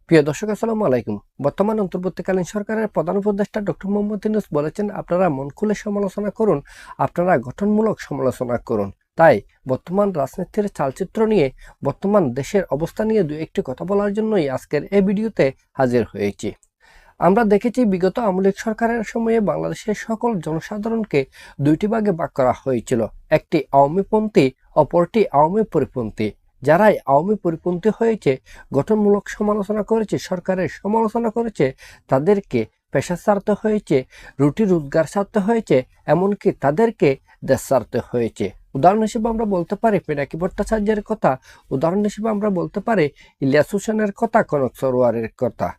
প্রিয় দর্শক, আসসালামু আলাইকুম। বর্তমান অন্তর্বর্তীকালীন সরকারের প্রধান উপদেষ্টা ডক্টর মোহাম্মদ ইউনূস বলেছেন, আপনারা মন খুলে সমালোচনা করুন, আপনারা গঠনমূলক সমালোচনা করুন। তাই বর্তমান রাজনীতির চালচিত্র নিয়ে, বর্তমান দেশের অবস্থা নিয়ে দু একটি কথা বলার জন্যই আজকের এই ভিডিওতে হাজির হয়েছি। আমরা দেখেছি বিগত আওয়ামী লীগ সরকারের সময়ে বাংলাদেশের সকল জনসাধারণকে দুইটি ভাগে ভাগ করা হয়েছিল, একটি আওয়ামীপন্থী, অপরটি আওয়ামী পরিপন্থী। যারাই আওয়ামী পরিপন্থী হয়েছে, গঠনমূলক সমালোচনা করেছে, সরকারের সমালোচনা করেছে, তাদেরকে পেশা ছাড়তে হয়েছে, রুটি রোজগার ছাড়তে হয়েছে, এমনকি তাদেরকে দেশ ছাড়তে হয়েছে। উদাহরণ হিসেবে আমরা বলতে পারি পিনাকি ভট্টাচার্যের কথা, উদাহরণ হিসেবে আমরা বলতে পারি ইলিয়াস হোসেনের কথা, কনক সরোয়ারের কথা।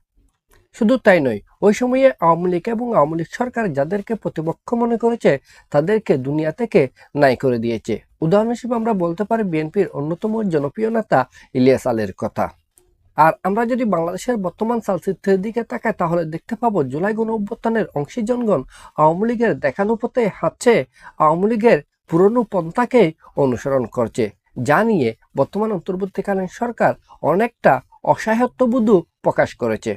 শুধু তাই নয়, ওই সময়ে আওয়ামী লীগ এবং আওয়ামী লীগ সরকার যাদেরকে প্রতিপক্ষ মনে করেছে তাদেরকে দুনিয়া থেকে নাই করে দিয়েছে। উদাহরণ হিসেবে আমরা বলতে পারি বিএনপির অন্যতম জনপ্রিয় নেতা ইলিয়াস আলীর কথা। আর আমরা যদি বাংলাদেশের বর্তমান চালচিত্রের দিকে তাকাই, তাহলে দেখতে পাবো জুলাই গণঅভ্যুত্থানের অংশী জনগণ আওয়ামী লীগের দেখানো পথে হাঁটছে, আওয়ামী লীগের পুরনো পন্থাকে অনুসরণ করছে, যা নিয়ে বর্তমান অন্তর্বর্তীকালীন সরকার অনেকটা অসহায়ত্ববোধ প্রকাশ করেছে।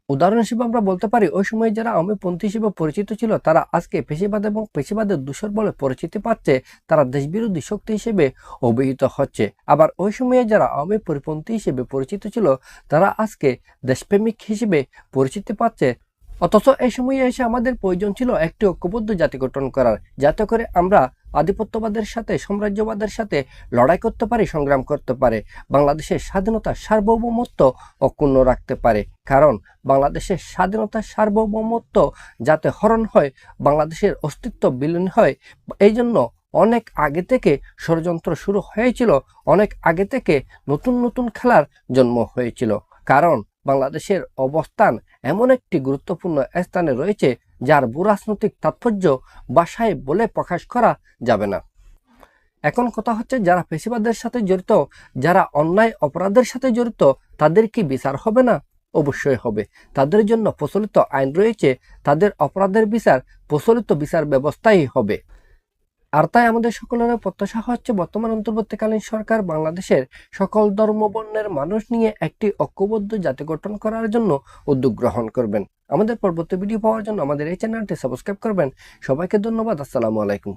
উদাহরণ হিসেবে আমরা বলতে পারি ওই সময় যারা আওয়ামীপন্থী হিসেবে পরিচিত ছিল, তারা আজকে পেশিবাদ এবং পেশিবাদের দূষর বলে পরিচিতি পাচ্ছে, তারা দেশবিরোধী শক্তি হিসেবে অভিহিত হচ্ছে। আবার ওই সময়ে যারা আওয়ামী পরিপন্থী হিসেবে পরিচিত ছিল, তারা আজকে দেশপ্রেমিক হিসেবে পরিচিতি পাচ্ছে। অথচ এই সময়ে এসে আমাদের প্রয়োজন ছিল একটি ঐক্যবদ্ধ জাতি গঠন করার, যাতে করে আমরা আধিপত্যবাদের সাথে, সাম্রাজ্যবাদের সাথে লড়াই করতে পারি, সংগ্রাম করতে পারে, বাংলাদেশের স্বাধীনতা সার্বভৌমত্ব অক্ষুণ্ণ রাখতে পারে। কারণ বাংলাদেশের স্বাধীনতা সার্বভৌমত্ব যাতে হরণ হয়, বাংলাদেশের অস্তিত্ব বিলীন হয়, এই জন্য অনেক আগে থেকে ষড়যন্ত্র শুরু হয়েছিল, অনেক আগে থেকে নতুন নতুন খেলার জন্ম হয়েছিল। কারণ বাংলাদেশের অবস্থান এমন একটি গুরুত্বপূর্ণ স্থানে রয়েছে, যার ভূরাজনৈতিক তাৎপর্য ভাষায় বলে প্রকাশ করা যাবে না। এখন কথা হচ্ছে, যারা পেশিবাদের সাথে জড়িত, যারা অন্যায় অপরাধের সাথে জড়িত, তাদের কি বিচার হবে না? অবশ্যই হবে। তাদের জন্য প্রচলিত আইন রয়েছে, তাদের অপরাধের বিচার প্রচলিত বিচার ব্যবস্থাই হবে। আর তাই আমাদের সকলের প্রত্যাশা হচ্ছে বর্তমান অন্তর্বর্তীকালীন সরকার বাংলাদেশের সকল ধর্ম বর্ণের মানুষ নিয়ে একটি ঐক্যবদ্ধ জাতি গঠন করার জন্য উদ্যোগ গ্রহণ করবেন। আমাদের পরবর্তী ভিডিও পাওয়ার জন্য আমাদের এই চ্যানেলটি সাবস্ক্রাইব করবেন। সবাইকে ধন্যবাদ। আসসালামু আলাইকুম।